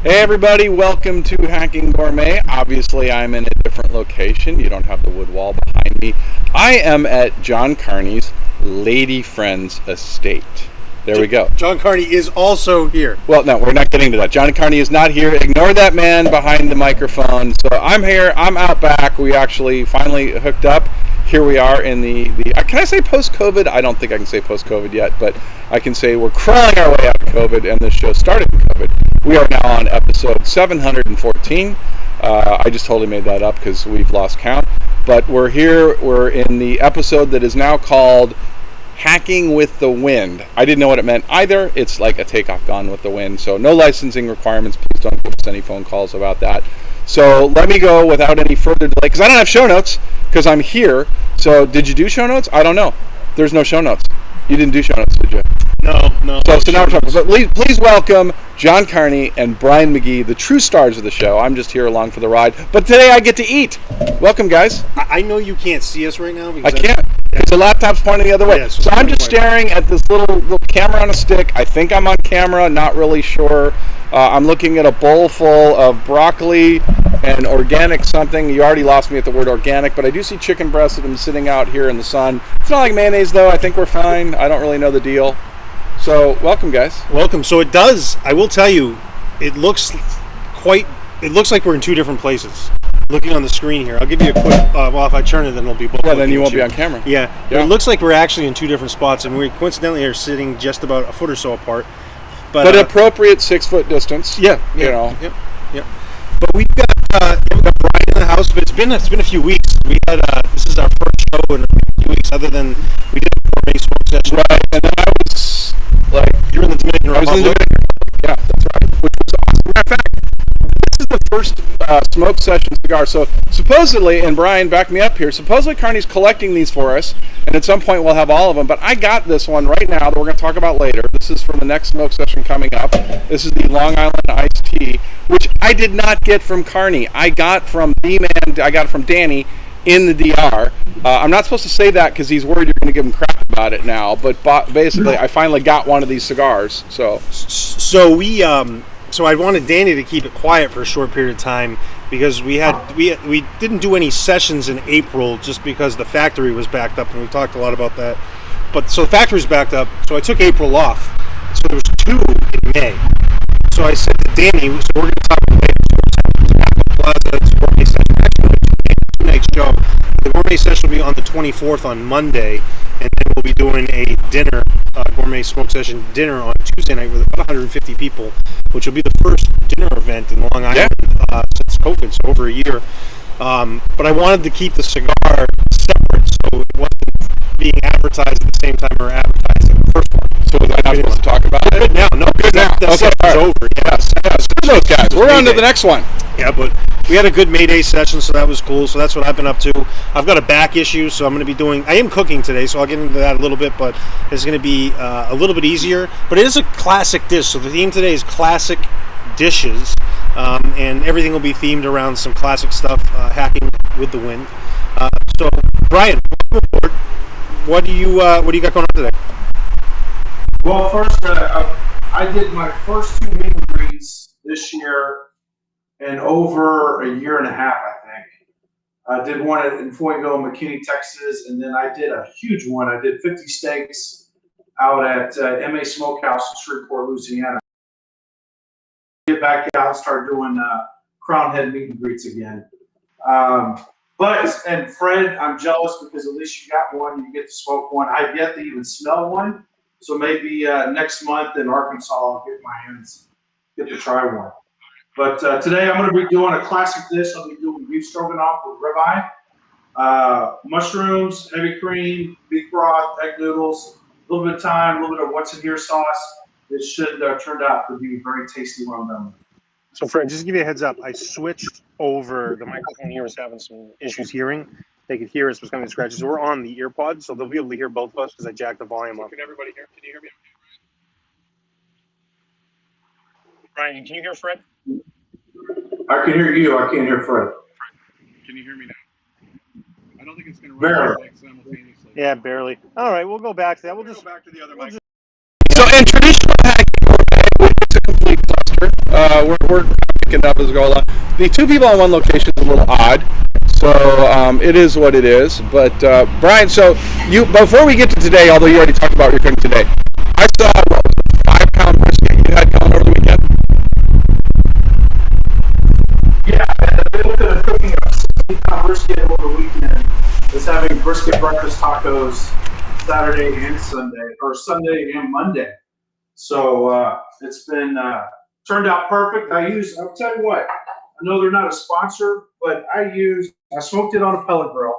Hey everybody, welcome to Hacking Gourmet. Obviously I'm in a different location. You don't have the wood wall behind me. I am at John Carney's Lady Friend's estate. There we go. John Carney is also here. Well, no, we're not getting to that. John Carney is not here. Ignore that man behind the microphone. So I'm here. I'm out back. We actually finally hooked up. Here we are in the can I say post-COVID? I don't think I can say post-COVID yet, but I can say we're crawling our way out of COVID, and this show started in COVID. We are now on episode 714. I just totally made that up because we've lost count. But we're here. We're in the episode that is now called Hacking with the Wind. I didn't know what it meant either. It's like a takeoff gun with the wind. So no licensing requirements. Please don't give us any phone calls about that. So let me go without any further delay, because I don't have show notes, because I'm here. So did you do show notes? I don't know. There's no show notes. You didn't do show notes, did you? No. So now we're talking. But please welcome John Carney and Brian McGee, the true stars of the show. I'm just here along for the ride. But today I get to eat. Welcome, guys. I know you can't see us right now. I can't. Because the laptop's pointing the other way. Yeah, so I'm just staring at this little camera on a stick. I think I'm on camera, not really sure. I'm looking at a bowl full of broccoli and organic something. You already lost me at the word organic, but I do see chicken breasts that I'm sitting out here in the sun. It's not like mayonnaise, though. I think we're fine. I don't really know the deal. So, welcome, guys. Welcome. So it does, I will tell you, it looks like we're in two different places. Looking on the screen here, I'll give you a quick, well, if I turn it, then it'll be both. Yeah, then you won't be on camera. Yeah. It looks like we're actually in two different spots, and we coincidentally are sitting just about a foot or so apart. But appropriate 6-foot distance. Yeah. You know. Yep. But we've got Brian in the house, but it's been a few weeks. We had this is our first show in a few weeks, other than we did a gourmet smoke session. Right, and then I was like, you were in the Dominican Republic. Yeah, that's right. Which was awesome. Matter of fact, this is the first smoke session cigar. So supposedly, and Brian, back me up here, supposedly Carney's collecting these for us, and at some point we'll have all of them. But I got this one right now that we're going to talk about later. This is from the next smoke session coming up. This is the Long Island Iced Tea, which I did not get from Carney. I got from I got it from Danny in the DR. I'm not supposed to say that because he's worried you're going to give him crap about it now. But basically, I finally got one of these cigars. So I wanted Danny to keep it quiet for a short period of time because we didn't do any sessions in April just because the factory was backed up, and we talked a lot about that. But so the factory's backed up, so I took April off. So there was 2 in May. So I said to Danny, so we're going to talk about the Plaza gourmet session. Actually, it's a 2-night show. The gourmet session will be on the 24th on Monday, and then we'll be doing a dinner, gourmet smoke session dinner on Tuesday night with about 150 people, which will be the first dinner event in Long Island since COVID, so over a year. But I wanted to keep the cigar separate, so it wasn't being advertised at the same time we were advertising the first one. So was I not supposed to talk about it? Good now. No, good now. That session's over. Yes. Screw those guys. We're on to the next one. Yeah, but we had a good May Day session, so that was cool. So that's what I've been up to. I've got a back issue, so I'm going to be I am cooking today, so I'll get into that a little bit, but it's going to be a little bit easier. But it is a classic dish, so the theme today is classic dishes, and everything will be themed around some classic stuff, hacking with the wind. So, Brian, what do you got going on today? Well, first, I did my first 2 meet and greets this year in over a year and a half, I think. I did one in Foytville, McKinney, Texas, and then I did a huge one. I did 50 steaks out at MA Smokehouse in Shreveport, Louisiana. Get back out and start doing Crown Head meet and greets again. And Fred, I'm jealous because at least you got one. You get to smoke one. I've yet to even smell one. So maybe next month in Arkansas, I'll get to try one. But today I'm going to be doing a classic dish. I'll be doing beef stroganoff with ribeye, mushrooms, heavy cream, beef broth, egg noodles, a little bit of thyme, a little bit of what's in here sauce. It should turn out to be very tasty when I'm done. So, Fred, just to give you a heads up, I switched over. The microphone here was having some issues hearing. They could hear us was coming to scratches. So we're on the earpods, so they'll be able to hear both of us because I jacked the volume up. Can everybody hear? Can you hear me? Brian, can you hear Fred? I can hear you. I can't hear Fred. Can you hear me now? I don't think it's going to Barely. like simultaneously. Yeah, barely. All right, we'll go back to that. We'll just go back to the other mic. So in traditional hacking, it's a complete plus future. We're picking up as we go along. The two people on one location is a little odd, so it is what it is. But Brian, so you before we get to today, although you already talked about what you're cooking today, I saw what was it, 5-pound brisket you had going over the weekend. Yeah, I looked at cooking a 60-pound brisket over the weekend. Was having brisket breakfast tacos Saturday and Sunday, or Sunday and Monday. So it's been turned out perfect. I'll tell you what, I know they're not a sponsor, but I smoked it on a pellet grill.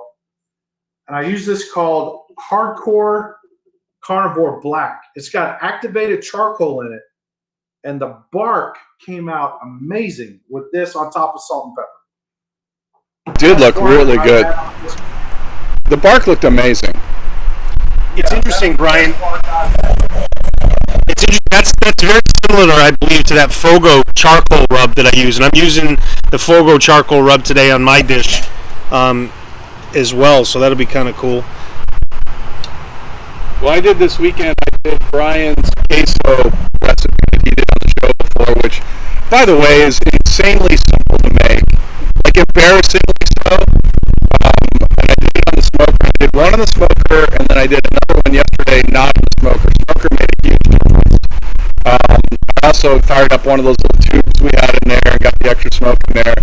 And I use this called Hardcore Carnivore Black. It's got activated charcoal in it. And the bark came out amazing with this on top of salt and pepper. Did look really good. The bark looked amazing. It's interesting, Brian. That's very similar, I believe, to that Fogo charcoal rub that I use, and I'm using the Fogo charcoal rub today on my dish as well. So that'll be kind of cool. Well, I did this weekend. I did Brian's queso recipe that he did on the show before, which, by the way, is insanely simple to make, like embarrassingly so. And I did it on the smoker. I did one on the smoker, and then I did another one yesterday, not on the smoker. Smoker made a huge difference. I also fired up one of those little tubes we had in there and got the extra smoke in there.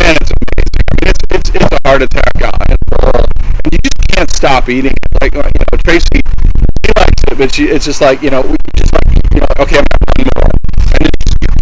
Man, it's amazing. I mean, it's a heart attack on it, and you just can't stop eating it. Like, Tracy, he likes it, but it's just like, we just like, okay, I'm having more, and you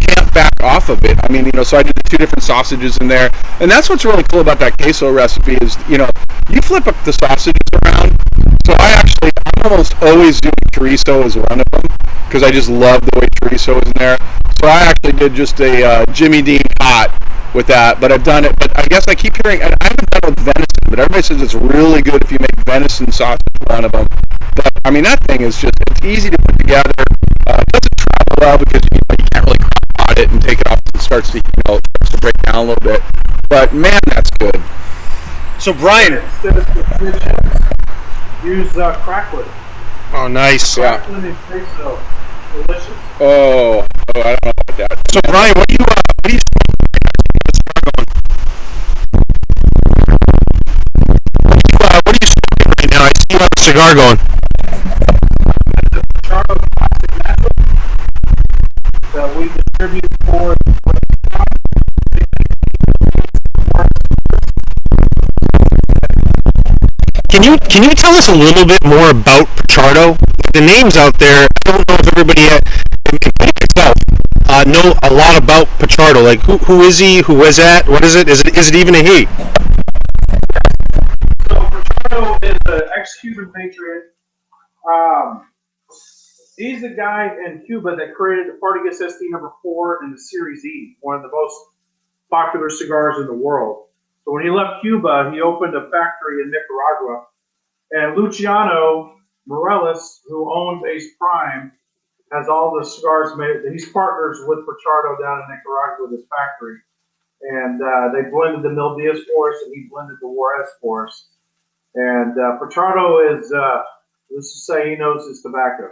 can't back off of it. I mean, so I did the two different sausages in there, and that's what's really cool about that queso recipe is, you flip up the sausages around. So I'm almost always doing chorizo as one of them because I just love the way chorizo is in there. So I actually did just a Jimmy Dean hot with that, but I've done it. But I guess I keep hearing, I haven't done it with venison, but everybody says it's really good if you make venison sausage one of them. But I mean, that thing is it's easy to put together. It doesn't travel well because you can't really crock pot it and take it off. It starts to break down a little bit. But man, that's good. So Brian, use crackling. Oh, nice. Yeah. Crackling and queso, delicious. Oh, I don't know about that. So Brian, what do you what are you smoking right now? I see you have a cigar going. Charles Classic Natural that we distribute for. Can you tell us a little bit more about Pichardo? The names out there, I don't know if everybody, including myself, know a lot about Pichardo. Like, who is he? Who is that? What is it? Is it even a he? So Pichardo is an ex-Cuban patriot. He's the guy in Cuba that created the Aspargus ST number 4 and the Series E, one of the most popular cigars in the world. So when he left Cuba, he opened a factory in Nicaragua. And Luciano Morales, who owns Ace Prime, has all the cigars made. He's partners with Pichardo down in Nicaragua with his factory. And they blended the Mil Diaz for us, and he blended the Juarez for us. And Pichardo is, let's just say he knows his tobacco.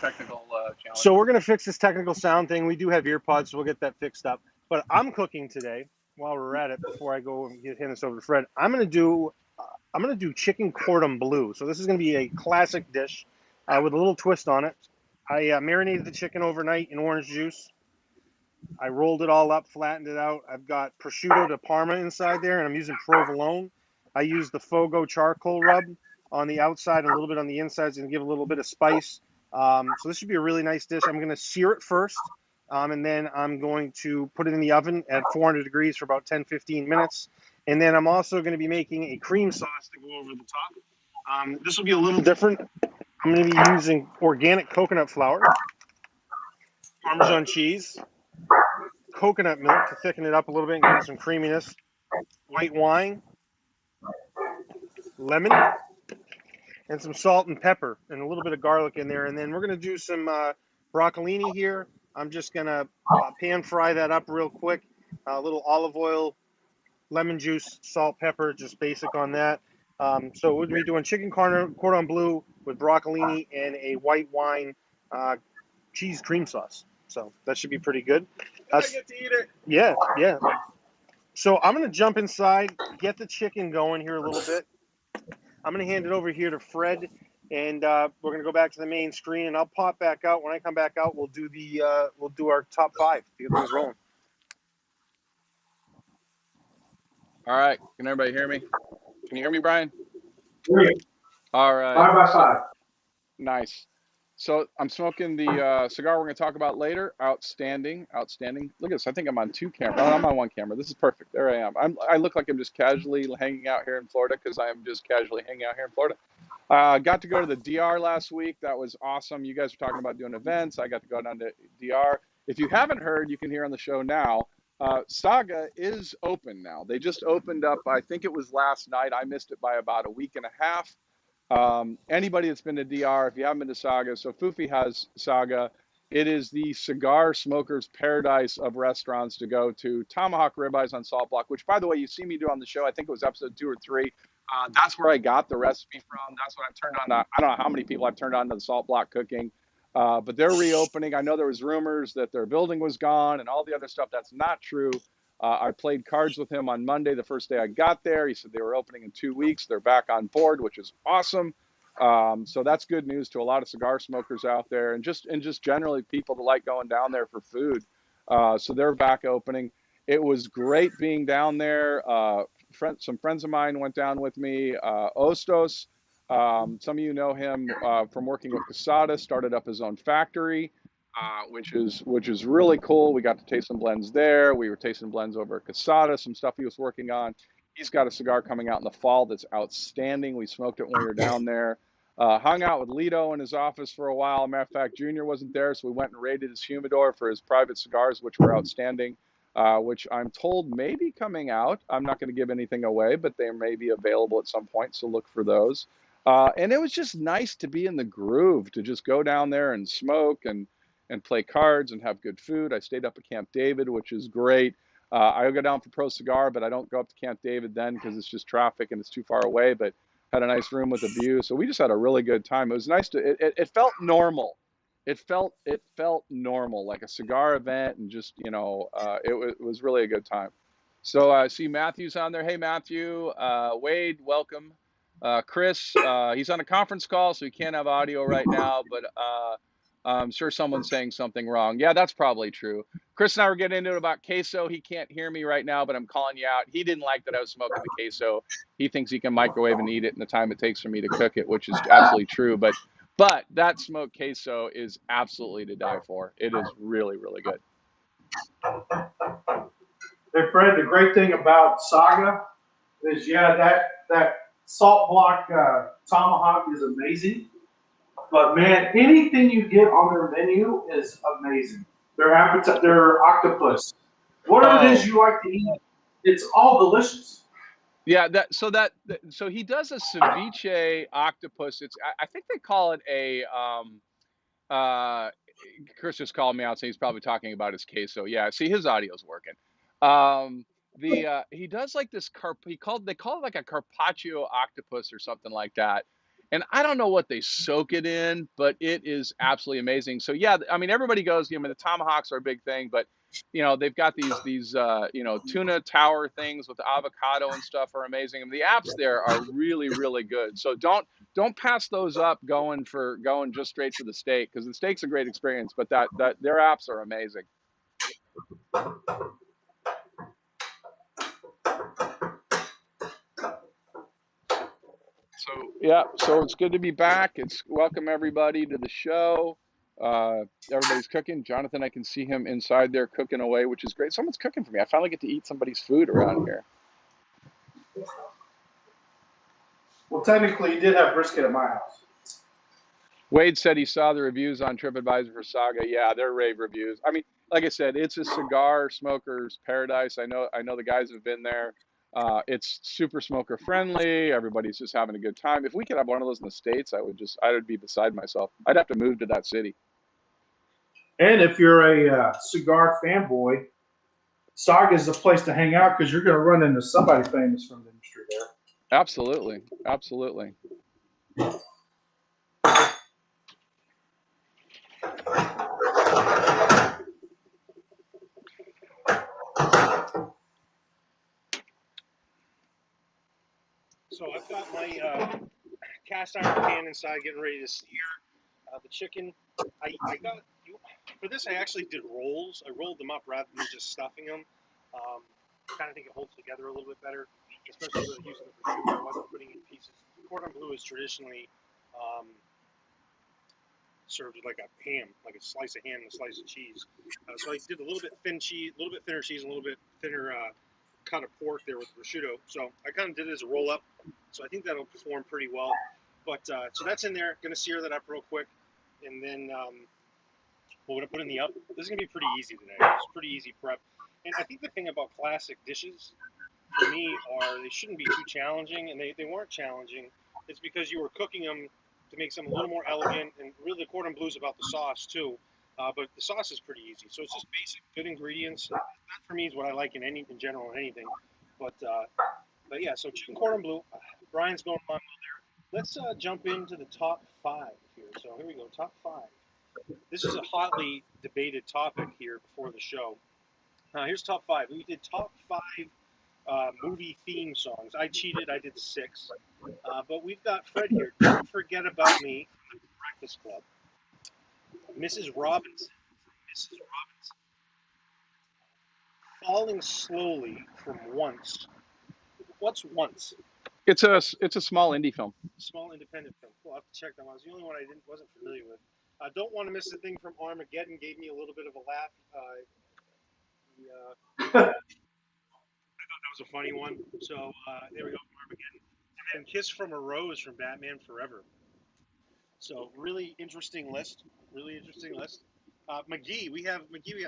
Technical challenge. So we're going to fix this technical sound thing. We do have ear pods, so we'll get that fixed up. But I'm cooking today while we're at it before I go and hand this over to Fred. I'm going to do chicken cordon bleu. So this is going to be a classic dish with a little twist on it. I marinated the chicken overnight in orange juice. I rolled it all up, flattened it out. I've got prosciutto de Parma inside there, and I'm using provolone. I use the Fogo charcoal rub on the outside and a little bit on the inside to give a little bit of spice. So this should be a really nice dish. I'm going to sear it first, and then I'm going to put it in the oven at 400 degrees for about 10-15 minutes. And then I'm also going to be making a cream sauce to go over the top. This will be a little different. I'm going to be using organic coconut flour, Parmesan cheese, coconut milk to thicken it up a little bit and give it some creaminess, white wine, lemon, and some salt and pepper and a little bit of garlic in there. And then we're going to do some broccolini here. I'm just going to pan fry that up real quick, a little olive oil, lemon juice, salt, pepper, just basic on that. So we'll be doing chicken cordon bleu with broccolini and a white wine cheese cream sauce. So that should be pretty good. I get to eat it. Yeah, yeah. So I'm going to jump inside, get the chicken going here a little bit. I'm going to hand it over here to Fred, and we're going to go back to the main screen, and I'll pop back out. When I come back out, we'll do our top 5 to get things rolling. All right. Can everybody hear me? Can you hear me, Brian? 3, All right. 5 by 5. Nice. So I'm smoking the cigar we're going to talk about later. Outstanding, outstanding. Look at this. I think I'm on 2 cameras. Oh, I'm on 1 camera. This is perfect. There I am. I look like I'm just casually hanging out here in Florida because I am just casually hanging out here in Florida. Got to go to the DR last week. That was awesome. You guys were talking about doing events. I got to go down to DR. If you haven't heard, you can hear on the show now. Saga is open now. They just opened up. I think it was last night. I missed it by about a week and a half. Anybody that's been to DR, if you haven't been to Saga, so Fufi has Saga. It is the cigar smoker's paradise of restaurants to go to. Tomahawk ribeyes on salt block, which, by the way, you see me do on the show. I think it was episode 2 or 3. That's where I got the recipe from. That's what I turned on. I don't know how many people I've turned on to the salt block cooking, but they're reopening. I know there was rumors that their building was gone and all the other stuff. That's not true. I played cards with him on Monday, the first day I got there. He said they were opening in 2 weeks. They're back on board, which is awesome. So that's good news to a lot of cigar smokers out there, and just generally people that like going down there for food. So they're back opening. It was great being down there. Some friends of mine went down with me. Ostos, some of you know him from working with Casada, started up his own factory. Which is really cool. We got to taste some blends there. We were tasting blends over at Casada, some stuff he was working on. He's got a cigar coming out in the fall that's outstanding. We smoked it when we were down there. Hung out with Lito in his office for a while. Matter of fact, Junior wasn't there, so we went and raided his humidor for his private cigars, which were outstanding, which I'm told may be coming out. I'm not going to give anything away, but they may be available at some point, so look for those. And it was just nice to be in the groove, to just go down there and smoke and play cards and have good food. I stayed up at Camp David, which is great. I go down for Pro Cigar, but I don't go up to Camp David then because it's just traffic and it's too far away, but had a nice room with a view. So we just had a really good time. It was nice it felt normal. It felt normal, like a cigar event, and just, it was really a good time. So I see Matthew's on there. Hey, Matthew. Wade, welcome. Chris, he's on a conference call, so he can't have audio right now, but I'm sure someone's saying something wrong. Yeah, that's probably true. Chris and I were getting into it about queso. He can't hear me right now, but I'm calling you out. He didn't like that I was smoking the queso. He thinks he can microwave and eat it in the time it takes for me to cook it, which is absolutely true. But that smoked queso is absolutely to die for. It is really, really good. Hey, Fred, the great thing about Saga is, that salt block tomahawk is amazing. But man, anything you get on their menu is amazing. Their appetite, their octopus, whatever it is you like to eat, it's all delicious. Yeah, so he does a ceviche octopus. I think they call it a Chris just called me out, so he's probably talking about his queso. Yeah, see, his audio's working. He does like this they call it like a carpaccio octopus or something like that. And I don't know what they soak it in, but it is absolutely amazing. So yeah, I mean, everybody goes, the tomahawks are a big thing, but they've got these tuna tower things with avocado and stuff are amazing. And the apps there are really, really good. So don't pass those up going just straight for the steak, because the steak's a great experience, but that their apps are amazing. So it's good to be back. It's welcome everybody to the show. Everybody's cooking. Jonathan, I can see him inside there cooking away, which is great. Someone's cooking for me. I finally get to eat somebody's food around here. Well, technically, you did have brisket at my house. Wade said he saw the reviews on TripAdvisor for Saga. Yeah, they're rave reviews. I mean, like I said, it's a cigar smoker's paradise. I know the guys have been there. It's super smoker friendly. Everybody's just having a good time. If we could have one of those in the States, I would be beside myself. I'd have to move to that city. And if you're a cigar fanboy, Saga is the place to hang out because you're going to run into somebody famous from the industry there. Absolutely, absolutely. So I've got my cast iron pan inside, getting ready to sear the chicken. I got for this. I actually did rolls. I rolled them up rather than just stuffing them. Kind of think it holds together a little bit better, especially with using the prosciutto. I wasn't putting it in pieces. Cordon bleu is traditionally served with like a ham, like a slice of ham and a slice of cheese. So I did a little bit thin cheese, a little bit thinner cheese, and a little bit thinner cut of pork there with prosciutto. So I kind of did it as a roll up. So I think that'll perform pretty well. But so that's in there. Gonna sear that up real quick, and then we're gonna put in the oven. This is gonna be pretty easy today. It's pretty easy prep. And I think the thing about classic dishes for me are they shouldn't be too challenging, and they weren't challenging. It's because you were cooking them to make them a little more elegant, and really the cordon bleu is about the sauce too. But the sauce is pretty easy, so it's just basic, good ingredients. That for me is what I like in general in anything. But yeah, so chicken cordon bleu. Brian's going on there. Let's jump into the top 5 here. So here we go, top 5. This is a hotly debated topic here before the show. Here's top 5. We did top 5 movie theme songs. I cheated. I did 6. But we've got Fred here. Don't Forget About Me from the Breakfast Club. Mrs. Robinson from Mrs. Robinson. Falling Slowly from Once. What's Once? It's a small indie film. Small independent film. Cool. I'll have to check that one. It's the only one I wasn't familiar with. Don't Want to Miss a Thing from Armageddon gave me a little bit of a laugh. I thought that was a funny one. So there we go, Armageddon. And then Kiss from a Rose from Batman Forever. So really interesting list. Really interesting list. McGee, we got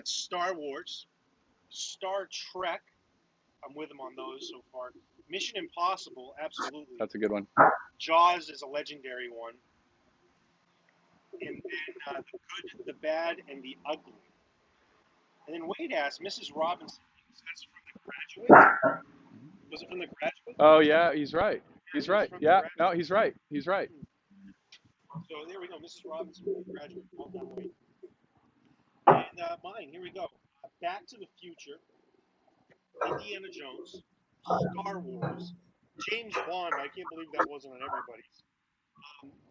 Star Wars, Star Trek. I'm with him on those so far. Mission Impossible, absolutely. That's a good one. Jaws is a legendary one. And then The Good, the Bad, and the Ugly. And then Wade asked, Mrs. Robinson, that's from The Graduate? Was it from The Graduate? Oh yeah, he's right. He's right. Yeah, no, he's right. He's right. So there we go, Mrs. Robinson from The Graduate. Well done, Wade. And mine, here we go. Back to the Future, Indiana Jones, Star Wars, James Bond. I can't believe that wasn't on everybody's.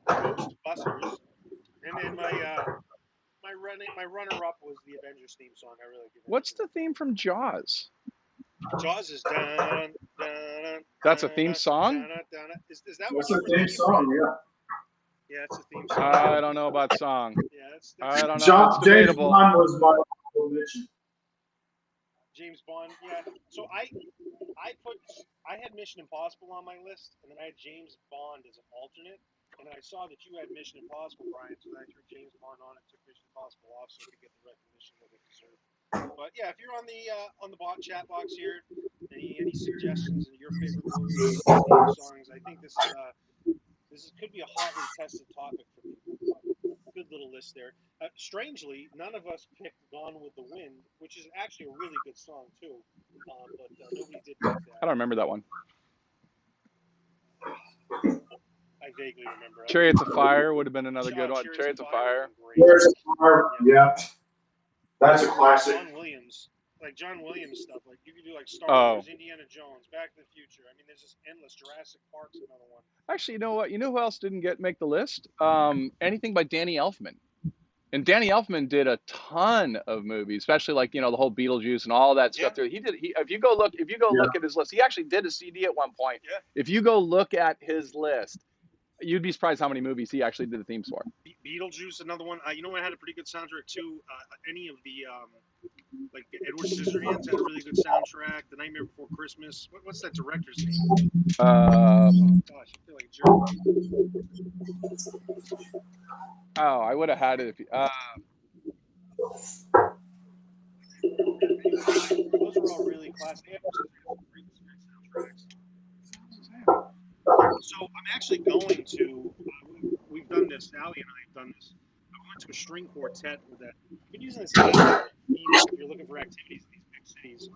Ghostbusters, and then my runner-up was the Avengers theme song. I really give it. What's the theme from Jaws? Jaws is dun, dun, That's a theme song? Is that What's what a theme song? Yeah. Yeah, it's a theme song. I don't know about song. Yeah, that's I don't know. James It's debatable. Bond was my honorable mention. James Bond. Yeah. So I had Mission Impossible on my list, and then I had James Bond as an alternate. And then I saw that you had Mission Impossible, Brian, so then I threw James Bond on and took Mission Impossible off so we could get the recognition that it deserved. But yeah, if you're on the chat box here, any suggestions of your favorite movies, songs, I think this could be a hotly tested topic for people. Good little list there. Strangely, none of us picked Gone with the Wind, which is actually a really good song too. But nobody did pick that. I don't remember that one. I vaguely remember. Chariots of Fire would have been another good one. Chariots of Fire. Chariots of Fire, yeah. That's a classic. John Williams stuff. Like you could do like Star Wars, Indiana Jones, Back to the Future. I mean, there's just endless. Jurassic Park's another one. Actually, you know what? You know who else didn't make the list? Anything by Danny Elfman. And Danny Elfman did a ton of movies, especially like the whole Beetlejuice and all that stuff. There, if you go look at his list, he actually did a CD at one point. Yeah. If you go look at his list, you'd be surprised how many movies he actually did the themes for. Beetlejuice, another one. You know what had a pretty good soundtrack too? Any of the like Edward Scissorhands had a really good soundtrack. The Nightmare Before Christmas. What's that director's name? Oh gosh, I feel like a jerk. Oh, I would have had it if you. Those are all really classic. Great soundtracks. So I'm actually going to. We've done this. Allie and I have done this. I went to a string quartet with that. I've been using this if you're looking for activities in these big cities.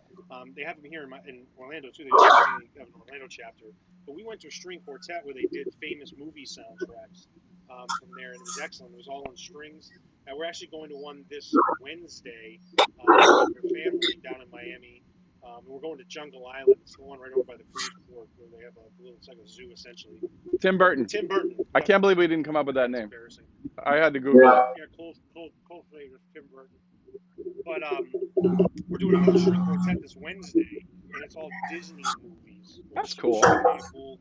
They have them here in Orlando too. They recently have an Orlando chapter. But we went to a string quartet where they did famous movie soundtracks from there, and it was excellent. It was all on strings. And we're actually going to one this Wednesday with their family down in Miami. And we're going to Jungle Island. It's the one right over by the cruise port where they have a little, it's like a zoo essentially. Tim Burton. Tim Burton. I can't believe we didn't come up with that name. Embarrassing. I had to Google it. Yeah, Cold favorite, Tim Burton. But we're doing another string quartet this Wednesday, and it's all Disney movies. That's cool. Really cool.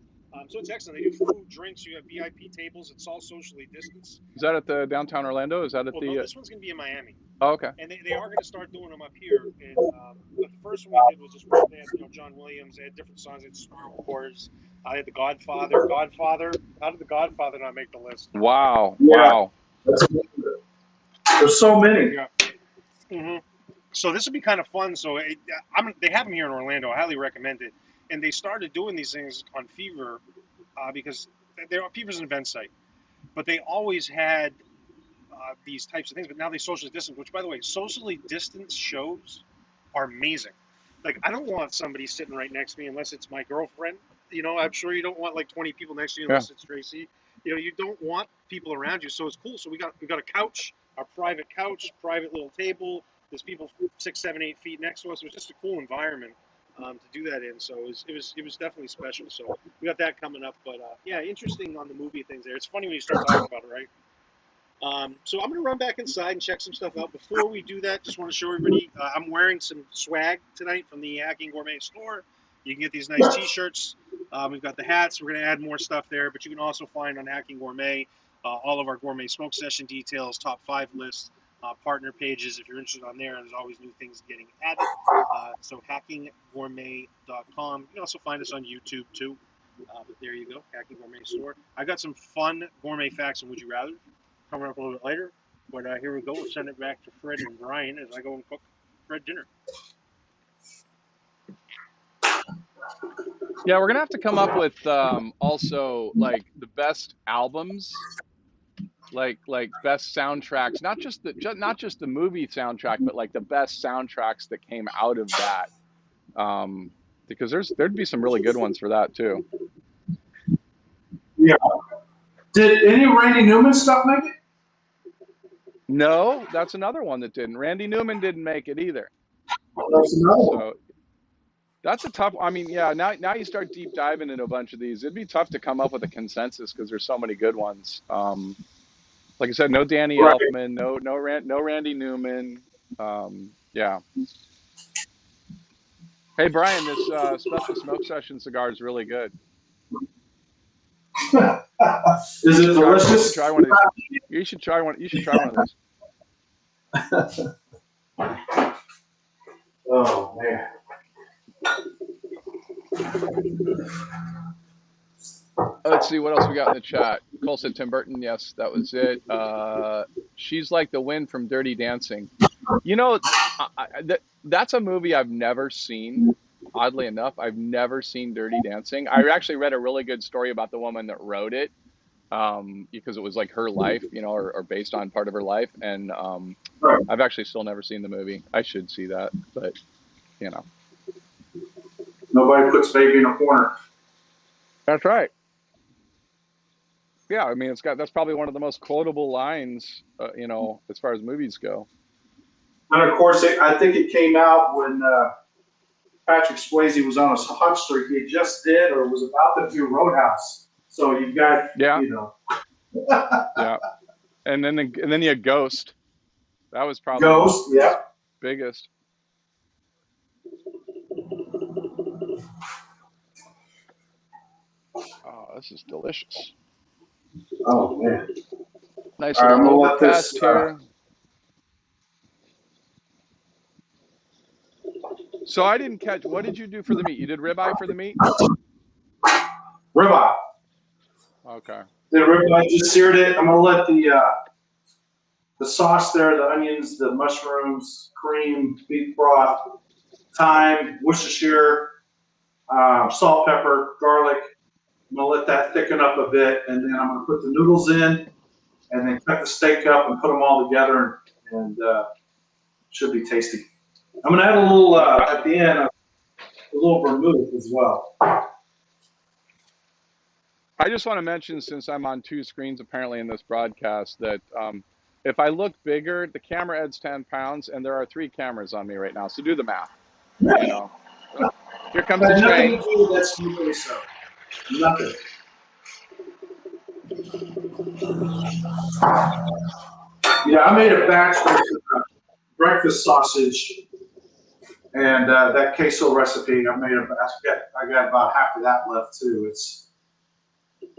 So it's excellent. They do food, drinks. You have VIP tables. It's all socially distanced. Is that at the downtown Orlando? Is that at No, this one's going to be in Miami. Oh, okay. And they are going to start doing them up here. And the first one we did was just they had, John Williams. They had different songs. They had Star Wars. I had The Godfather. How did The Godfather not make the list? Wow. Yeah. Wow. There's so many. Yeah. Mm-hmm. So this would be kind of fun. So they have them here in Orlando. I highly recommend it. And they started doing these things on Fever because Fever's an event site. But they always had these types of things. But now they socially distance, which, by the way, socially distanced shows are amazing. Like, I don't want somebody sitting right next to me unless it's my girlfriend. I'm sure you don't want like 20 people next to you unless it's Tracy. You don't want people around you. So it's cool. So we got a couch, our private couch, private little table. There's people 6, 7, 8 feet next to us. It was just a cool environment to do that in. So it was definitely special. So we got that coming up. But yeah, interesting on the movie things there. It's funny when you start talking about it, right? So I'm going to run back inside and check some stuff out. Before we do that, just want to show everybody, I'm wearing some swag tonight from the Hacking Gourmet store. You can get these nice T-shirts. We've got the hats. We're going to add more stuff there. But you can also find on Hacking Gourmet all of our gourmet smoke session details, top 5 lists, partner pages. If you're interested on there, there's always new things getting added. So hackinggourmet.com. You can also find us on YouTube too. But there you go, Hacking Gourmet store. I got some fun gourmet facts and would you rather coming up a little bit later. But here we go. We'll send it back to Fred and Brian as I go and cook Fred dinner. Yeah, we're gonna have to come up with also like the best albums, like best soundtracks, not just the movie soundtrack, but like the best soundtracks that came out of that, because there'd be some really good ones for that too. Yeah. Did any Randy Newman stuff make it? No, that's another one that didn't. Randy Newman didn't make it either. That's another one. So, that's a tough. I mean, yeah. Now you start deep diving into a bunch of these. It'd be tough to come up with a consensus because there's so many good ones. Like I said, no Danny Elfman, no Randy Newman. Yeah. Hey Brian, this special smoke session cigar is really good. Is it delicious? You should try one of these. You should try one of these. Oh man. Let's see what else we got in the chat. Cole said Tim Burton. Yes, that was it. She's like the wind from Dirty Dancing. That's a movie I've never seen. Oddly enough, I've never seen Dirty Dancing. I actually read a really good story about the woman that wrote it, because it was like her life, or based on part of her life. And I've actually still never seen the movie. I should see that, but Nobody puts baby in a corner. That's right. Yeah, I mean, that's probably one of the most quotable lines, as far as movies go. And of course, I think it came out when Patrick Swayze was on a hot streak. He just did, or was about to do Roadhouse. So you've got, yeah. Yeah. And then you had Ghost. That was probably Ghost, yeah. Biggest. Oh, this is delicious. Oh man. Nice little overcast here. So I didn't catch. What did you do for the meat? You did ribeye for the meat? Ribeye. Okay. The ribeye, just seared it. I'm gonna let the sauce there, the onions, the mushrooms, cream, beef broth, thyme, Worcestershire, salt, pepper, garlic. I'm gonna let that thicken up a bit, and then I'm gonna put the noodles in, and then cut the steak up and put them all together, and should be tasty. I'm gonna add a little at the end, a little vermouth as well. I just want to mention, since I'm on two screens apparently in this broadcast, that if I look bigger, the camera adds 10 pounds, and there are 3 cameras on me right now. So do the math, you know. So, here comes the Had nothing train. to do with that smoothly so. Nothing. Yeah, I made a batch with breakfast sausage and that queso recipe. I got about half of that left too. It's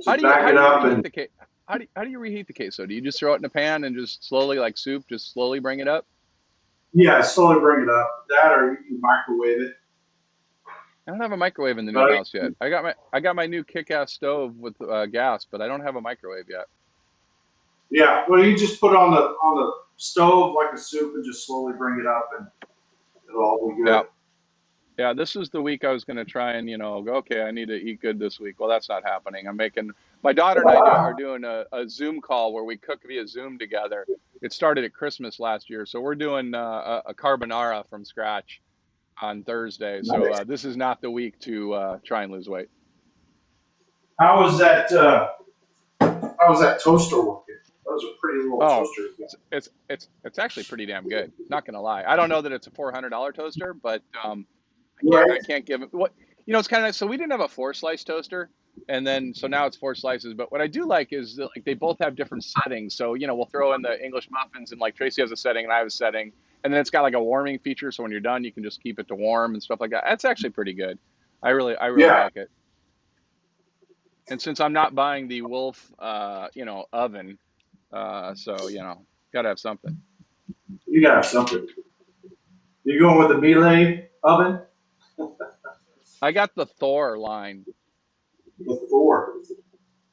How just do you back how it do you up reheat and the how do you reheat the queso? Do you just throw it in a pan and just slowly, like soup, just slowly bring it up? yeah, slowly bring it up. That or you can microwave it. I don't have a microwave in the new But house yet. I got my new kick-ass stove with gas, but I don't have a microwave yet. yeah, well, you just put it on the stove like a soup and just slowly bring it up and it'll all be Yeah. good. Yeah, this is the week I was going to try and, go, okay, I need to eat good this week. Well, that's not happening. My daughter and I are doing a Zoom call where we cook via Zoom together. It started at Christmas last year. So we're doing a carbonara from scratch on Thursday. So Nice. this is not the week to try and lose weight. How was that? How was that toaster working? That was a pretty little Oh, toaster. it's actually pretty damn good. Not gonna lie. I don't know that it's a $400 toaster, but Right. I can't give it what it's kind of nice. So we didn't have a 4 slice toaster, and then so now it's 4 slices. But what I do like is that, like, they both have different settings. So we'll throw in the English muffins, and like Tracy has a setting and I have a setting, and then it's got like a warming feature. So when you're done, you can just keep it to warm and stuff like that. That's actually pretty good. I really Yeah, like it. And since I'm not buying the Wolf, oven, so gotta have something. you got something. You going with the Miele oven? I got the Thor line. The Thor.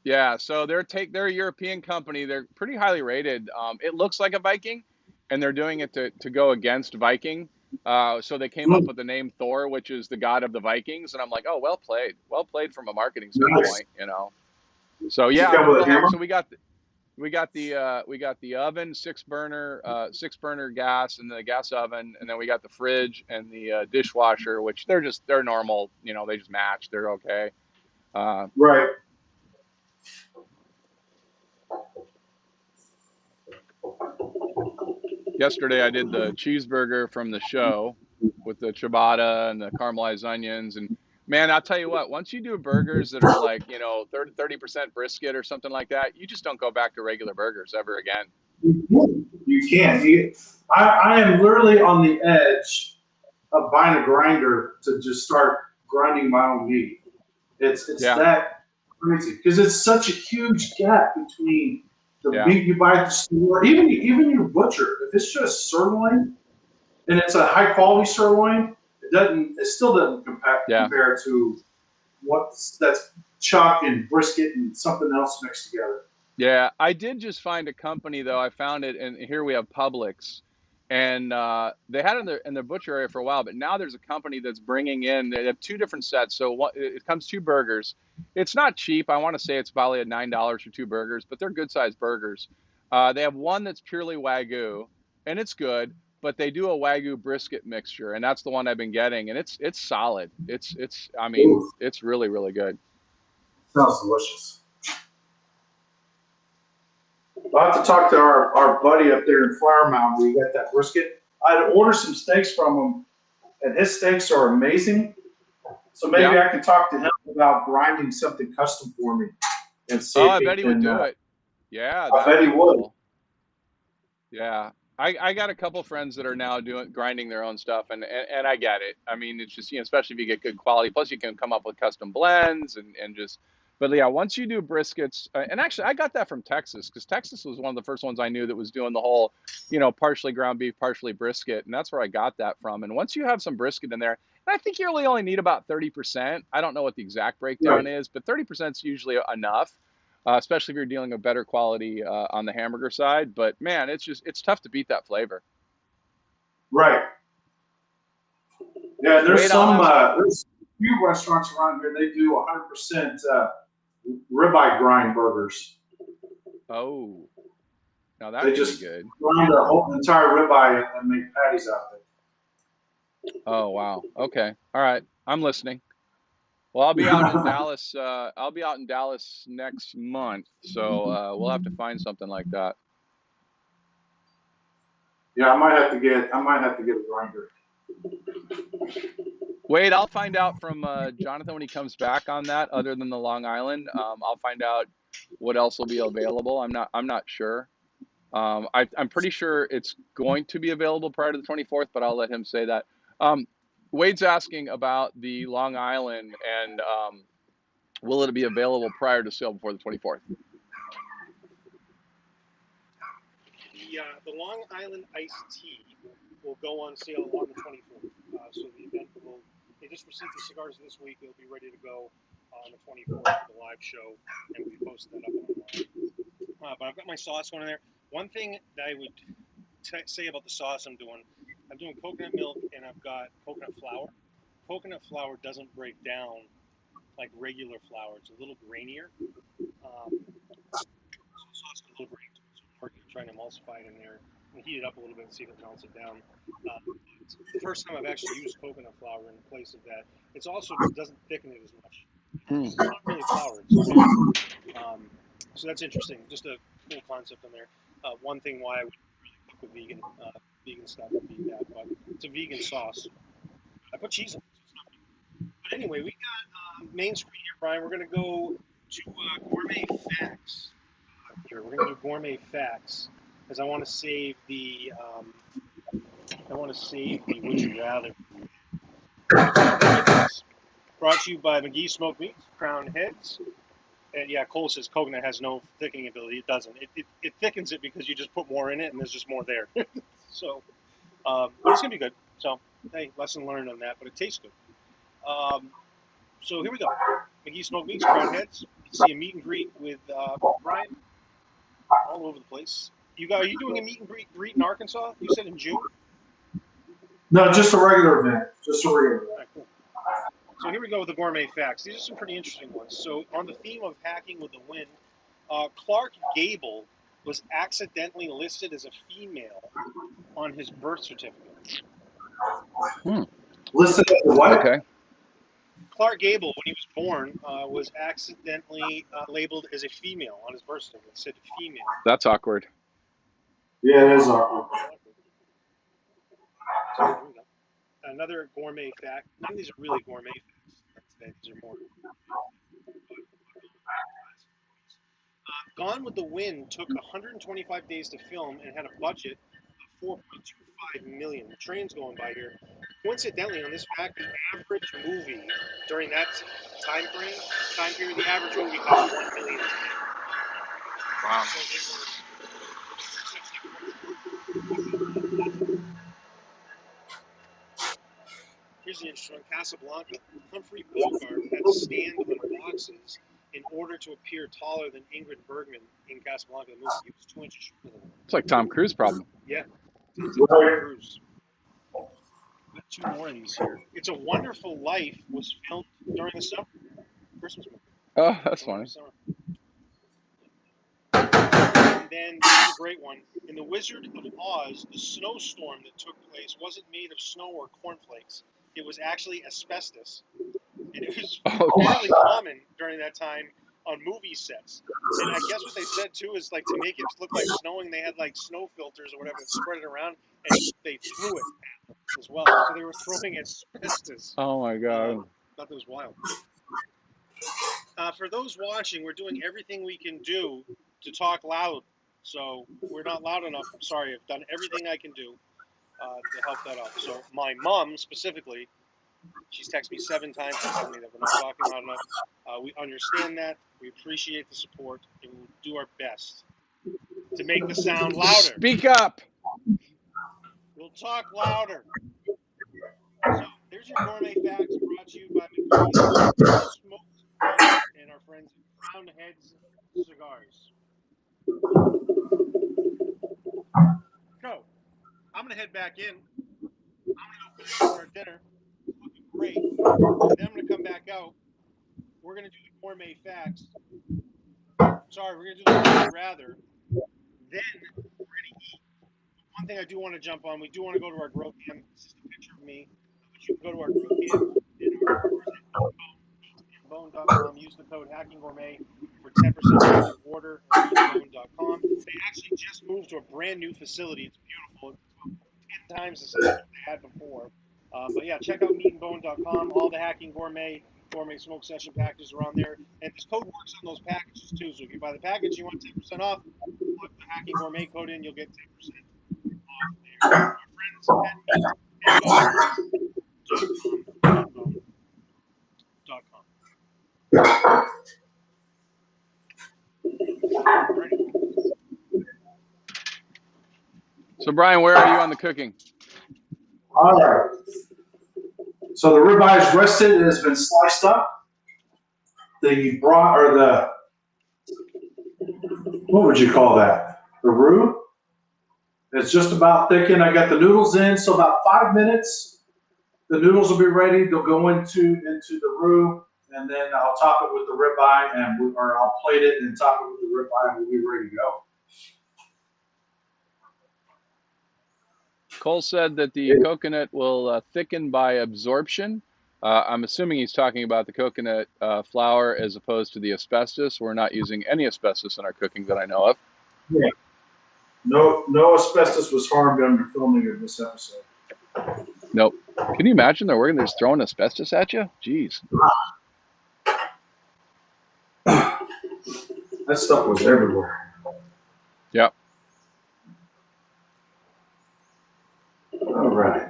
Yeah, so they're a European company. They're pretty highly rated. It looks like a Viking, and they're doing it to go against Viking. So they came up Mm, with the name Thor, which is the god of the Vikings, and I'm like, oh, well played from a marketing nice. standpoint. So Does it yeah, come I'm with a real happy. hammer? So we got the oven, 6 burner gas, and the gas oven, and then we got the fridge and the dishwasher, which they're normal. They just match. They're okay. Uh, Right. Yesterday I did the cheeseburger from the show with the ciabatta and the caramelized onions. And man, I'll tell you what, once you do burgers that are like, 30% brisket or something like that, you just don't go back to regular burgers ever again. You can. I am literally on the edge of buying a grinder to just start grinding my own meat. It's Yeah. that crazy because it's such a huge gap between the Yeah. meat you buy at the store, even your butcher. If it's just sirloin and it's a high quality sirloin, it still doesn't Yeah. compare to that's chuck and brisket and something else mixed together. Yeah, I did just find a company though. I found it, and here we have Publix, and they had it in their butcher area for a while, but now there's a company that's bringing in. They have 2 different sets, so it comes 2 burgers. It's not cheap. I want to say it's probably at $9 for 2 burgers, but they're good sized burgers. They have one that's purely Wagyu, and it's good, but they do a Wagyu brisket mixture, and that's the one I've been getting, and it's solid. I mean, Ooh, it's really really good. sounds delicious. I'll have to talk to our buddy up there in Flower Mound where you got that brisket. I'd order some steaks from him, and his steaks are amazing. So maybe Yeah. I can talk to him about grinding something custom for me and see Oh, if I he bet he would can. do it. Yeah, I that would bet he be would. cool. Yeah. I got a couple friends that are now grinding their own stuff, and I get it. I mean, it's just, especially if you get good quality. Plus, you can come up with custom blends and just, but yeah, once you do briskets, and actually, I got that from Texas because Texas was one of the first ones I knew that was doing the whole, partially ground beef, partially brisket, and that's where I got that from. And once you have some brisket in there, and I think you really only need about 30%. I don't know what the exact Right. breakdown is, but 30% is usually enough, especially if you're dealing with better quality on the hamburger side. But man, it's tough to beat that flavor. Right. Yeah, Wait, I'll ask. there's a few restaurants around here. They do 100% ribeye grind burgers. Oh, now They that could be just good. grind the whole entire ribeye and make patties out of it. Oh wow. Okay. All right. I'm listening. Well, I'll be out in Dallas. I'll be out in Dallas next month, so we'll have to find something like that. Yeah, I might have to get a grinder. Wait, I'll find out from Jonathan when he comes back on that. Other than the Long Island, I'll find out what else will be available. I'm not sure. I'm pretty sure it's going to be available prior to the 24th, but I'll let him say that. Um, Wade's asking about the Long Island and will it be available prior to sale before the 24th? The Long Island iced tea will go on sale on the 24th. So the event will. They just received the cigars this week. They'll be ready to go on the 24th for the live show, and we post that up online. But I've got my sauce going in there. One thing that I would say about the sauce I'm doing coconut milk and I've got coconut flour. Coconut flour doesn't break down like regular flour. It's a little grainier. So the sauce is a little grainy. So I'm working on trying to emulsify it in there and heat it up a little bit and see if it melts it down. It's the first time I've actually used coconut flour in place of that. It's also doesn't thicken it as much. It's not really flour. It's so that's interesting. Just a cool concept in there. One thing why I would really cook with vegan stuff would be that, but it's a vegan sauce. I put cheese in it, so it's not vegan. But anyway, we got main screen here, Brian. We're gonna go to Gourmet FACKS here. We're gonna do Gourmet FACKS because I want to save the Would You Rather. Brought to you by McGee Smoked Meats, Crown Heads. And yeah, Cole says coconut has no thickening ability. It doesn't. It thickens it because you just put more in it and there's just more there. So, but it's going to be good. So, hey, lesson learned on that, but it tastes good. So here we go. McGee Smoked Meats, Crown Heads. You see a meet and greet with Brian all over the place. Are you doing a meet and greet in Arkansas? You said in June? No, just a regular event. Just a regular event. All right, cool. So here we go with the Gourmet FACKS. These are some pretty interesting ones. So on the theme of hacking with the wind, Clark Gable was accidentally listed as a female on his birth certificate. Listed as what? Okay. Clark Gable, when he was born, was accidentally labeled as a female on his birth certificate. It said female. That's awkward. Yeah, it is awkward. So here we go. Another gourmet fact. None of these are really gourmet facts today. These are more. Gone with the Wind took 125 days to film and had a budget of 4.25 million. The train's going by here. Coincidentally, on this fact, the average movie during that time period, the average movie cost 1 million. Wow. Here's the interesting one. Casablanca. Humphrey Bogart had to stand on boxes in order to appear taller than Ingrid Bergman in Casablanca. The movie. He was 2 inches shorter than her. It's like Tom Cruise problem. Yeah. It's like Tom Cruise. Got two more of these here. It's a Wonderful Life was filmed during the summer. Christmas movie. Oh, that's funny. And then this is a great one. In The Wizard of Oz, the snowstorm that took place wasn't made of snow or cornflakes. It was actually asbestos. And it was fairly common during that time on movie sets. And I guess what they said too is like to make it look like snowing, they had like snow filters or whatever that spread it around, and they threw it at them as well. So they were throwing asbestos. Oh my God. Thought that was wild. For those watching, we're doing everything we can do to talk loud. So we're not loud enough. I'm sorry. I've done everything I can do to help that out. So my mom specifically, she's texted me 7 times to tell me that we're not talking loud enough. We understand that. We appreciate the support, and we'll do our best to make the sound louder. Speak up. We'll talk louder. So there's your Gourmet Facts brought to you by McGee Smoked and our friends at Crown Heads Cigars. So I'm going to head back in. I'm going to go finish our dinner. It's looking great. And then I'm going to come back out. We're going to do the Gourmet Facts. Sorry, we're going to do the Would You Rather. Then we're going to eat. One thing I do want to jump on, we do want to go to our grill cam. This is the picture of me. you can go to our group page and our bone.com. Use the code Hacking Gourmet for 10% off your order at meatandbone.com. They actually just moved to a brand new facility. It's beautiful. It's 10 times the size of what they had before. But yeah, check out meatandbone.com. All the Hacking Gourmet smoke session packages are on there. And this code works on those packages too. So if you buy the package, you want 10% off, put the Hacking Gourmet code in, you'll get 10% off there. Our friends at meatandbone.com. So Brian, where are you on the cooking? All right. So the ribeye is rested. It has been sliced up. The what would you call that? The roux. It's just about thickened. I got the noodles in, so about 5 minutes, the noodles will be ready. They'll go into the roux, and then I'll top it with the ribeye, or I'll plate it and top it with the ribeye, and we'll be ready to go. Cole said that the coconut will thicken by absorption. I'm assuming he's talking about the coconut flour as opposed to the asbestos. We're not using any asbestos in our cooking that I know of. Yeah. No asbestos was harmed under filming of this episode. Nope. Can you imagine they're just throwing asbestos at you? Jeez. That stuff was everywhere. Yep. All right.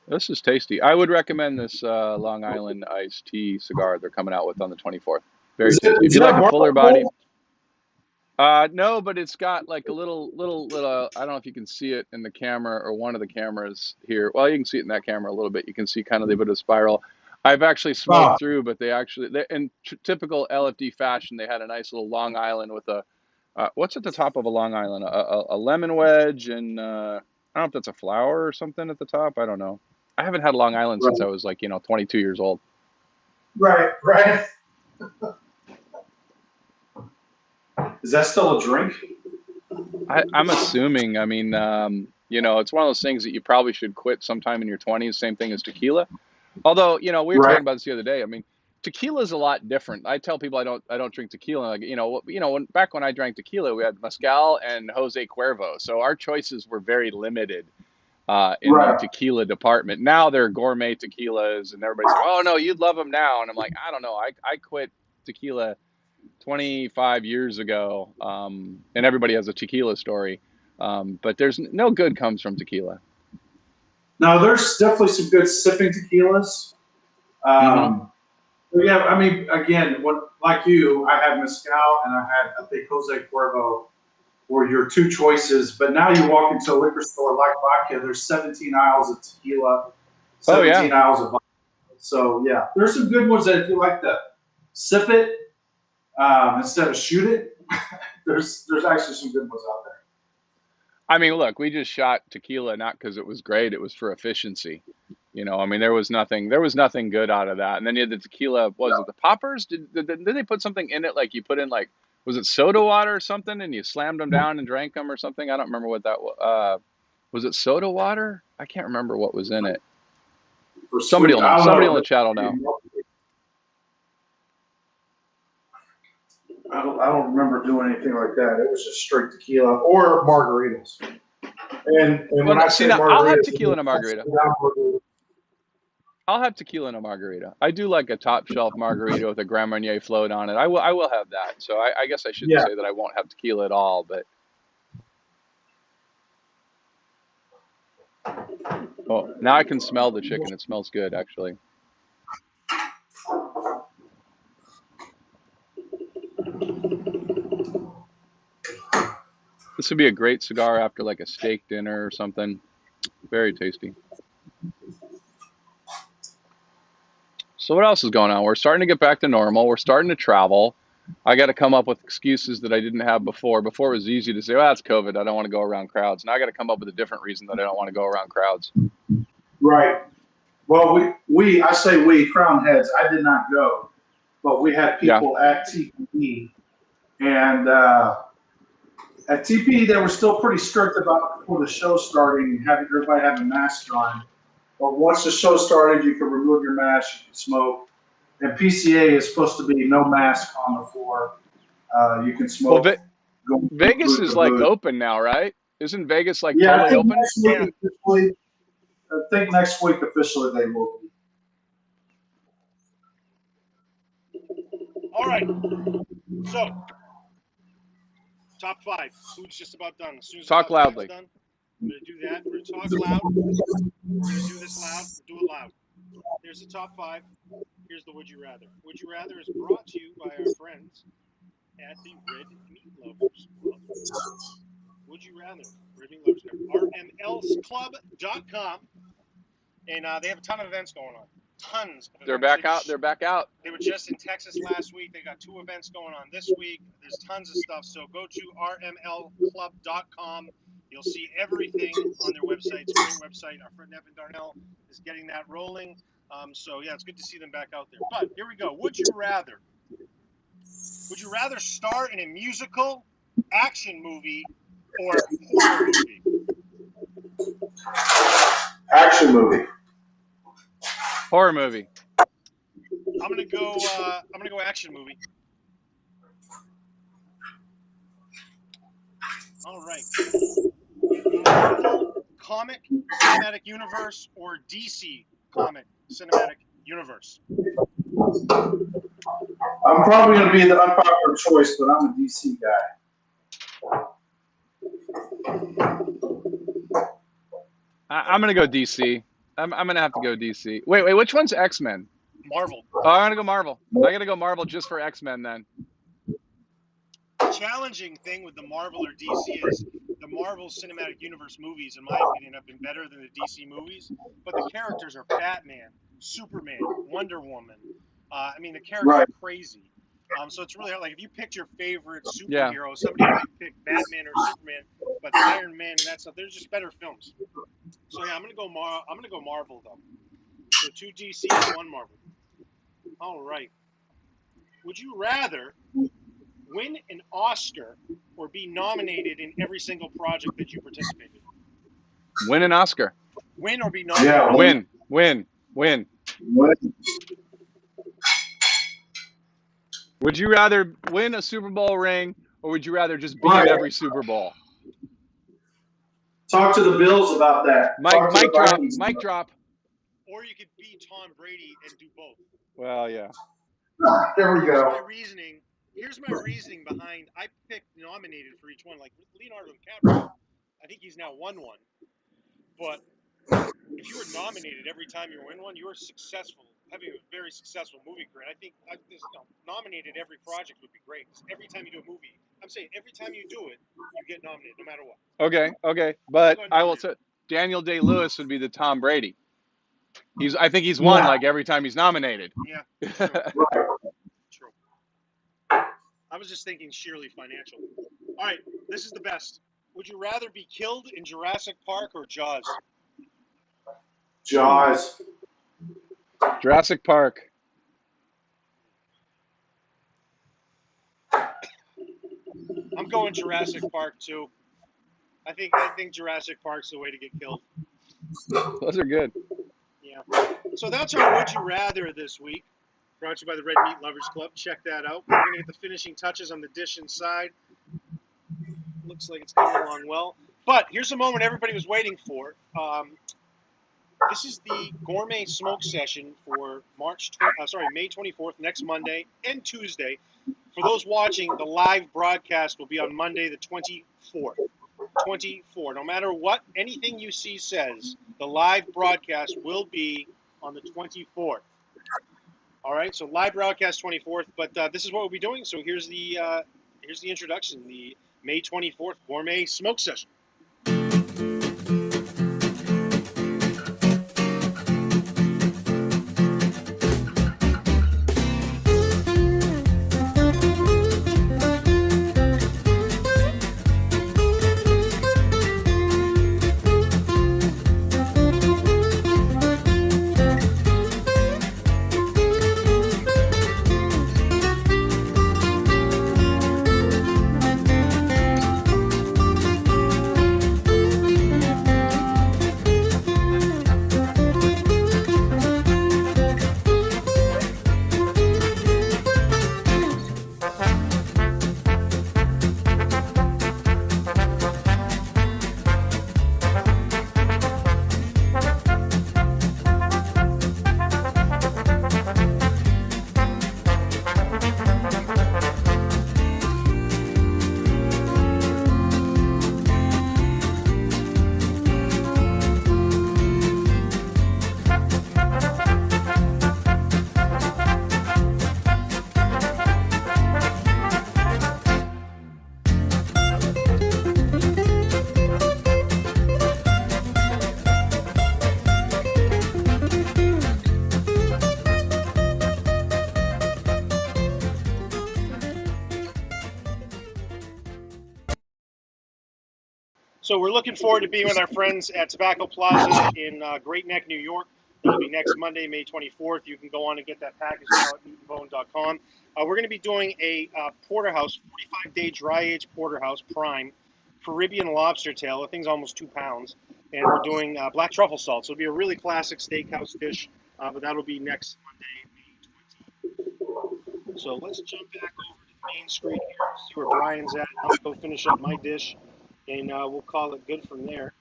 This is tasty. I would recommend this Long Island iced tea cigar they're coming out with on the 24th. Very tasty. If you like a fuller body. No, but it's got like a little, I don't know if you can see it in the camera or one of the cameras here. Well, you can see it in that camera a little bit. You can see kind of the bit of spiral. I've actually smoked through, but they in typical LFD fashion, they had a nice little Long Island with a, what's at the top of a Long Island? A lemon wedge and, I don't know if that's a flower or something at the top. I don't know. I haven't had Long Island since I was 22 years old. Right. Is that still a drink? I'm assuming. I mean, it's one of those things that you probably should quit sometime in your 20s. Same thing as tequila. Although, we were talking about this the other day. I mean, tequila is a lot different. I tell people I don't drink tequila. Back when I drank tequila, we had mezcal and Jose Cuervo. So our choices were very limited in the tequila department. Now they're gourmet tequilas, and everybody's like, "Oh no, you'd love them now." And I'm like, I don't know. I quit tequila 25 years ago, and everybody has a tequila story, but there's no good comes from tequila. No, there's definitely some good sipping tequilas. But yeah, I mean, again, like you, I had mezcal and I think Jose Cuervo were your two choices. But now you walk into a liquor store like vodka, there's 17 aisles of tequila, 17 aisles of vodka. So yeah, there's some good ones that if you like to sip it instead of shoot it, there's actually some good ones out there. I mean, look, we just shot tequila not because it was great; it was for efficiency. I mean, there was nothing good out of that. And then you had the tequila. Was it the poppers? Did they put something in it? Like you put in was it soda water or something? And you slammed them down and drank them or something? I don't remember what that was. Was it soda water? I can't remember what was in it. Somebody will know. Somebody in the chat will know. I don't remember doing anything like that. It was just straight tequila or margaritas. And when I say margaritas, I'll have tequila in a margarita. I'll have tequila in a margarita. I do like a top shelf margarita with a Grand Marnier float on it. I will have that. So I guess I shouldn't say that I won't have tequila at all, but. Oh, now I can smell the chicken. It smells good, actually. This would be a great cigar after like a steak dinner or something. Very tasty. So what else is going on? We're starting to get back to normal. We're starting to travel. I got to come up with excuses that I didn't have before. Before it was easy to say, well, it's COVID. I don't want to go around crowds. Now I got to come up with a different reason that I don't want to go around crowds. Right. Well, I say we, Crown Heads, I did not go, but we had people at TPE, and At TP, they were still pretty strict about before the show starting, having everybody having masks on. But once the show started, you could remove your mask, you could smoke. And PCA is supposed to be no mask on the floor. You can smoke. Vegas is like open now, right? Isn't Vegas like Yeah, I totally think open? I think next week officially they will be. All right. So, top 5. Food's just about done. As soon as Talk the top 5's loudly. done, we're going to do that. We're going to talk loud. We're going to do this loud. We'll do it loud. Here's the top 5. Here's the Would You Rather. Would You Rather is brought to you by our friends at the Red Meat Lovers Club. Would You Rather? Red Meat Lovers Club. RMLsclub.com. And they have a ton of events going on. Tons of They're events. back out. They're back out. They were just in Texas last week. They got 2 events going on this week. There's tons of stuff. So go to rmlclub.com. You'll see everything on their website. It's a great website. Our friend Evan Darnell is getting that rolling. So, yeah, it's good to see them back out there. But here we go. Would you rather? Would you rather star in a musical, action movie, or horror movie? Action movie. Horror movie. I'm gonna go action movie. All right. Marvel comic cinematic universe or DC comic cinematic universe? I'm probably going to be the unpopular choice, but I'm a DC guy. I'm gonna go DC. I'm gonna have to go DC. Wait. Which one's X-Men? Marvel. Oh, I'm gonna go Marvel. I gotta go Marvel just for X-Men then. The challenging thing with the Marvel or DC is the Marvel Cinematic Universe movies, in my opinion, have been better than the DC movies. But the characters are Batman, Superman, Wonder Woman. I mean, the characters are crazy. So it's really hard. Like if you picked your favorite superhero, somebody might pick Batman or Superman, but Iron Man and that stuff, they're just better films. So yeah, I'm gonna go Marvel though. So 2 DC and 1 Marvel. All right. Would you rather win an Oscar or be nominated in every single project that you participated in? Win an Oscar. Win or be nominated? Yeah, Win. Would you rather win a Super Bowl ring or would you rather just be in every Super Bowl? Talk to the Bills about that. Mic drop. Or you could be Tom Brady and do both. Well, yeah. There we go. Here's my reasoning behind. I picked nominated for each one. Like Leonardo DiCaprio, I think he's now won one. But if you were nominated every time you win one, you were successful, having a very successful movie career. I think nominated every project would be great. Every time you do a movie, I'm saying every time you do it, you get nominated, no matter what. Okay. But I will say Daniel Day-Lewis would be the Tom Brady. I think he's won like every time he's nominated. Yeah. True. I was just thinking sheerly financial. All right, this is the best. Would you rather be killed in Jurassic Park or Jaws? Jaws. Jurassic Park. I'm going Jurassic Park too. I think Jurassic Park's the way to get killed. Those are good. Yeah. So that's our Would You Rather this week. Brought to you by the Red Meat Lovers Club. Check that out. We're going to get the finishing touches on the dish inside. Looks like it's coming along well. But here's the moment everybody was waiting for. This is the gourmet smoke session for May 24th, next Monday and Tuesday. For those watching, the live broadcast will be on Monday the 24th. 24. No matter what anything you see says, the live broadcast will be on the 24th. All right, so live broadcast 24th, but this is what we'll be doing. So here's the introduction, the May 24th gourmet smoke session. So we're looking forward to being with our friends at Tobacco Plaza in Great Neck, New York. That'll be next Monday, May 24th. You can go on and get that package now at meatandbone.com. We're going to be doing a porterhouse, 45-day dry-aged porterhouse prime, Caribbean lobster tail. The thing's almost 2 pounds. And we're doing black truffle salt. So it'll be a really classic steakhouse dish, but that'll be next Monday, May 20th. So let's jump back over to the main screen here, see where Brian's at. I'll go finish up my dish, and we'll call it good from there.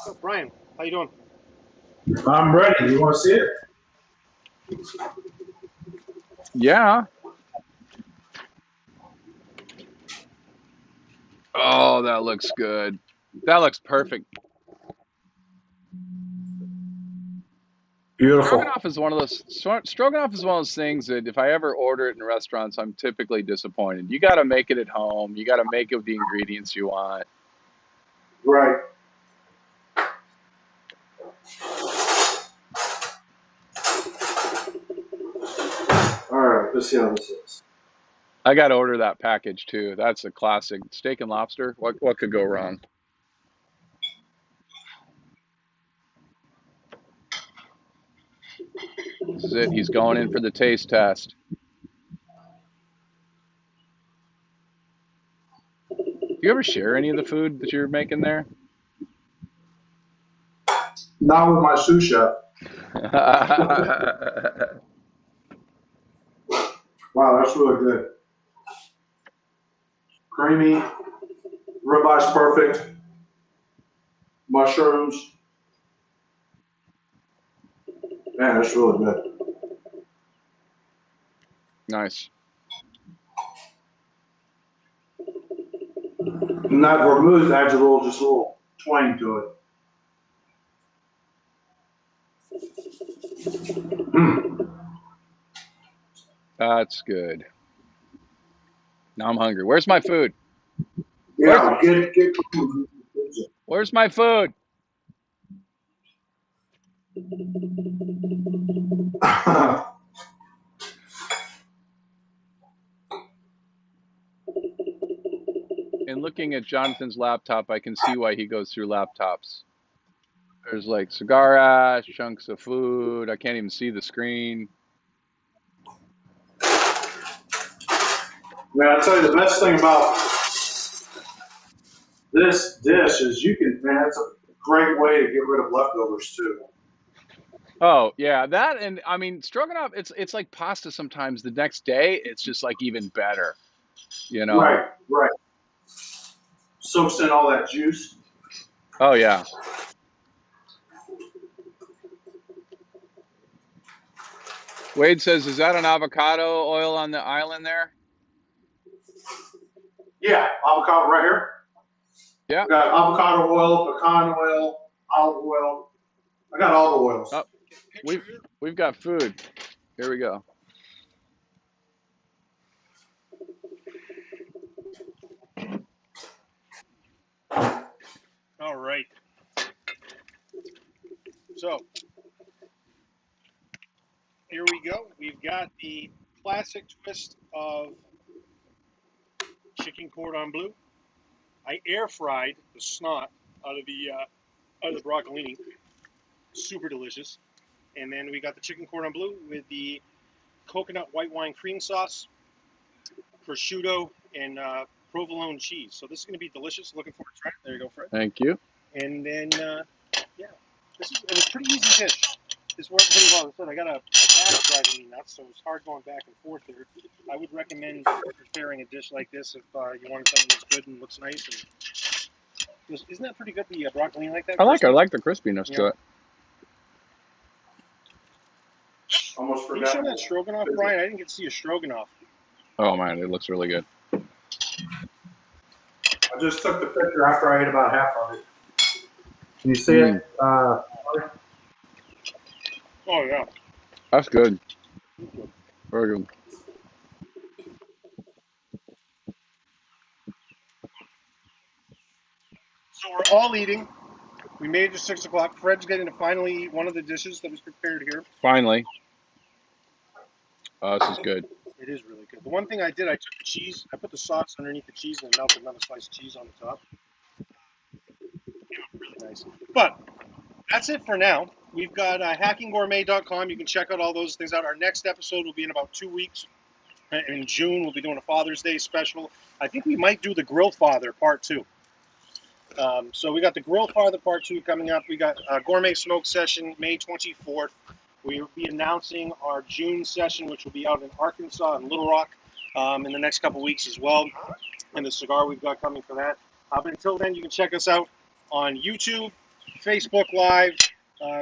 So Brian, how you doing? I'm ready. You want to see it? Yeah. Oh, that looks good. That looks perfect. Beautiful. Stroganoff is one of those things that if I ever order it in restaurants, I'm typically disappointed. You got to make it at home. You got to make it with the ingredients you want. Right. All right. Let's see how this is. I got to order that package too. That's a classic. Steak and lobster. What could go wrong? This is it. He's going in for the taste test. Do you ever share any of the food that you're making there? Not with my sous chef. Wow, that's really good. Creamy, ribeye's perfect. Mushrooms. Man, that's really good. Nice. And that vermouth adds just a little twang to it. That's good. Now I'm hungry. Where's my food? Yeah, Where's my food? And looking at Jonathan's laptop, I can see why he goes through laptops. There's like cigar ash, chunks of food. I can't even see the screen. Man, I'll tell you the best thing about this dish is man, it's a great way to get rid of leftovers too. Oh, yeah, that, and I mean stroganoff, it's like pasta sometimes the next day it's just like even better. You know. Right. Soaks in all that juice. Oh yeah. Wade says, is that an avocado oil on the island there? Yeah, avocado right here. Yeah. We got avocado oil, pecan oil, olive oil. I got all the oils. Oh, we've got food. Here we go. All right. So here we go. We've got the classic twist of chicken cordon bleu. I air fried the snot out of the broccolini. Super delicious. And then we got the chicken cordon bleu with the coconut white wine cream sauce, prosciutto, and provolone cheese. So this is going to be delicious. Looking forward to trying it. There you go, Fred. Thank you. And then, yeah, it was a pretty easy dish. This worked pretty well. As I said, I got a back driving me nuts, so it was hard going back and forth there. I would recommend preparing a dish like this if you wanted something that's good and looks nice. And isn't that pretty good, the broccolini like that? I like the crispiness to it. Almost Can forgot. you show that stroganoff, Brian? I didn't get to see a stroganoff. Oh man, it looks really good. I just took the picture after I ate about half of it. Can you see it? Oh, yeah. That's good. Very good. So we're all eating. We made it to 6 o'clock. Fred's getting to finally eat one of the dishes that was prepared here. Finally. Oh, this is good. It is really good. The one thing I did, I took the cheese, I put the sauce underneath the cheese and melted another slice of cheese on the top. Nice. But that's it for now. We've got hackinggourmet.com. You can check out all those things out. Our next episode will be in about 2 weeks. In June, we'll be doing a Father's Day special. I think we might do the Grill Father Part 2. So we got the Grill Father Part 2 coming up. We got a Gourmet Smoke Session May 24th. We will be announcing our June session, which will be out in Arkansas and Little Rock in the next couple weeks as well. And the cigar we've got coming for that. But until then, you can check us out on YouTube, Facebook Live.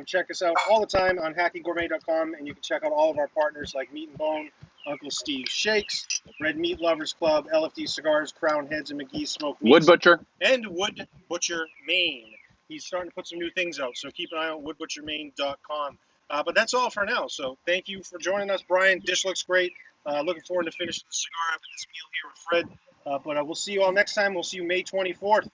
Check us out all the time on hackinggourmet.com, and you can check out all of our partners like Meat and Bone, Uncle Steve Shakes, Red Meat Lovers Club, LFD Cigars, Crown Heads, and McGee Smoked Meats. Wood Butcher. And Wood Butcher Maine. He's starting to put some new things out, so keep an eye on woodbutchermaine.com. But that's all for now. So thank you for joining us, Brian. Dish looks great. Looking forward to finishing the cigar after this meal here with Fred. But we'll see you all next time. We'll see you May 24th.